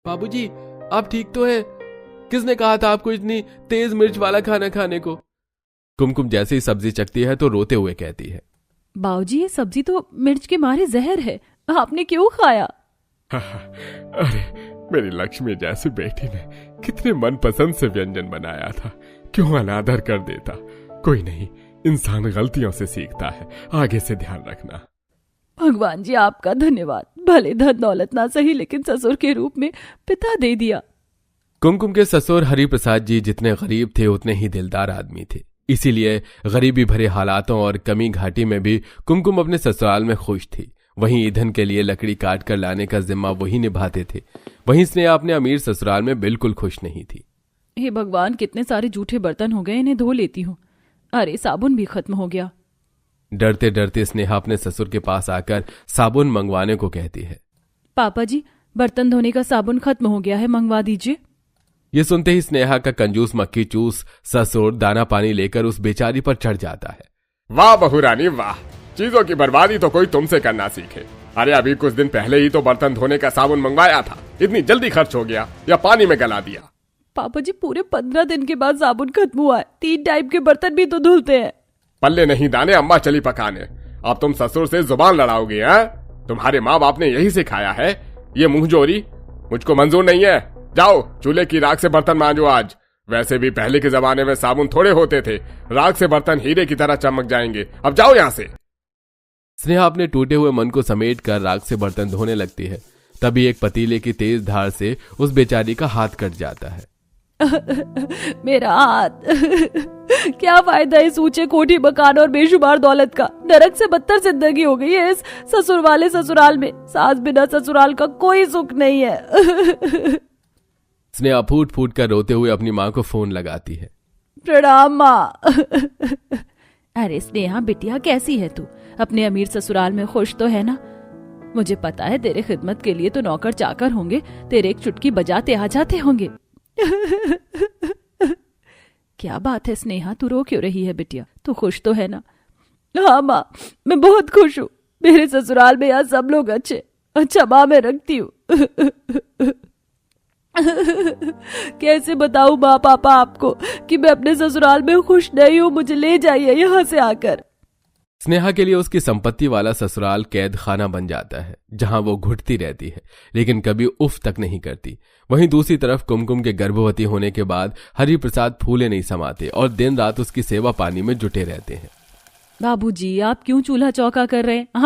बाबूजी, आप ठीक तो है? किसने कहा था आपको इतनी तेज मिर्च वाला खाना खाने को? कुमकुम जैसे ही सब्जी चखती है तो रोते हुए कहती है, बाबूजी, ये सब्जी तो मिर्च के मारे जहर है, आपने क्यों खाया? अरे मेरी लक्ष्मी जैसी बेटी ने कितने मनपसंद से व्यंजन बनाया था, क्यों अनादर कर देता? कोई नहीं, इंसान गलतियों से सीखता है, आगे से ध्यान रखना। भगवान जी आपका धन्यवाद, भले धन दौलत ना सही लेकिन ससुर के रूप में पिता दे दिया। कुमकुम के ससुर हरिप्रसाद जी जितने गरीब थे उतने ही दिलदार आदमी थे, इसीलिए गरीबी भरे हालातों और कमी घाटी में भी कुमकुम अपने ससुराल में खुश थी। वहीं ईंधन के लिए लकड़ी काट कर लाने का जिम्मा वही निभाते थे। वहीं स्नेहा अपने अमीर ससुराल में बिल्कुल खुश नहीं थी। हे भगवान, कितने सारे जूठे बर्तन हो गए, इन्हें धो लेती हूँ। अरे साबुन भी खत्म हो गया। डरते डरते स्नेहा अपने ससुर के पास आकर साबुन मंगवाने को कहती है। पापा जी, बर्तन धोने का साबुन खत्म हो गया है, मंगवा दीजिए। ये सुनते ही स्नेहा का कंजूस मक्खी चूस ससुर दाना पानी लेकर उस बेचारी पर चढ़ जाता है। वाह बहू रानी वाह, चीजों की बर्बादी तो कोई तुमसे करना सीखे। अरे अभी कुछ दिन पहले ही तो बर्तन धोने का साबुन मंगवाया था, इतनी जल्दी खर्च हो गया या पानी में गला दिया? पापा जी, पूरे 15 दिन के बाद साबुन खत्म हुआ है, 3 टाइप के बर्तन भी तो धुलते हैं। पल्ले नहीं दाने, अम्मा चली पकाने। अब तुम ससुर से जुबान लड़ाओगे? हैं? तुम्हारे माँ बाप ने यही सिखाया है? ये मुंहजोरी मुझको मंजूर नहीं है। जाओ चूल्हे की राख से बर्तन मांजो आज। वैसे भी पहले के जमाने में साबुन थोड़े होते थे, राख से बर्तन हीरे की तरह चमक जाएंगे। अब जाओ यहाँ से। स्नेहा अपने टूटे हुए मन को समेट कर राख से बर्तन धोने लगती है। तभी एक पतीले की तेज धार से उस बेचारी का हाथ कट जाता है। मेरा हाथ। क्या फायदा इस ऊंचे कोठी मकान और बेशुमार दौलत का? नरक से बदतर जिंदगी हो गई है इस ससुर वाले ससुराल में। सास बिना ससुराल का कोई सुख नहीं है। स्नेहा फूट फूट कर रोते हुए अपनी माँ को फोन लगाती है। प्रणाम माँ। अरे स्नेहा बिटिया, कैसी है तू? अपने अमीर ससुराल में खुश तो है ना? मुझे पता है तेरे खिदमत के लिए तो नौकर चाकर होंगे, तेरे एक चुटकी बजाते आ जाते होंगे। क्या बात है स्नेहा, तू रो क्यों रही है बिटिया? तू खुश तो है ना? हाँ माँ, मैं बहुत खुश हूँ। मेरे ससुराल में यहाँ सब लोग अच्छे। अच्छा माँ, मैं रखती हूँ। कैसे बताऊं माँ पापा आपको कि मैं अपने ससुराल में खुश नहीं हूँ? मुझे ले जाइए यहाँ से आकर। स्नेहा के लिए उसकी संपत्ति वाला ससुराल कैद खाना बन जाता है, जहां वो घुटती रहती है लेकिन कभी उफ तक नहीं करती। वहीं दूसरी तरफ कुमकुम के गर्भवती होने के बाद हरिप्रसाद फूले नहीं समाते और दिन रात उसकी सेवा पानी में जुटे रहते हैं। बाबूजी, आप क्यों चूल्हा चौका कर रहे हैं? आप